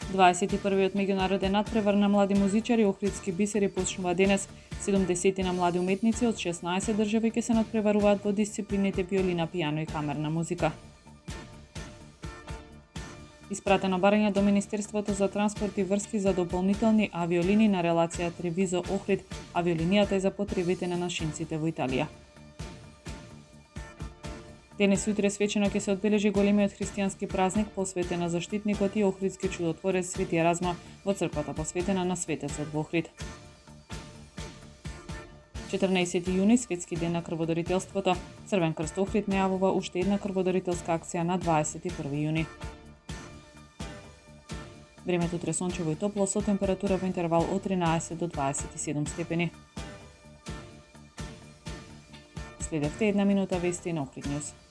21-виот меѓународен надпревар на млади музичари Охридски бисери почнува денес. 70 на млади уметници од 16 држави ќе се надпреваруваат во дисциплините виолина, пијано и камерна музика. Испратено барање до Министерството за транспорт и врски за дополнителни авиолини на релација Тревизо-Охрид. Авиолинијата е за потребите на нашинците во Италија. Денес и утре свечено ќе се одбележи големиот христијански празник посветен на заштитникот и охридски чудотворец Свети Еразма во црквата посветена на светецот во Охрид. 14 јуни, светски ден на крводарителството. Црвен крст Охрид најавува уште една крводарителска акција на 21 јуни. Времето утре сончево и топло со температура во интервал од 13 до 27 степени. Следевте една минута вести на Охрид Нјуз.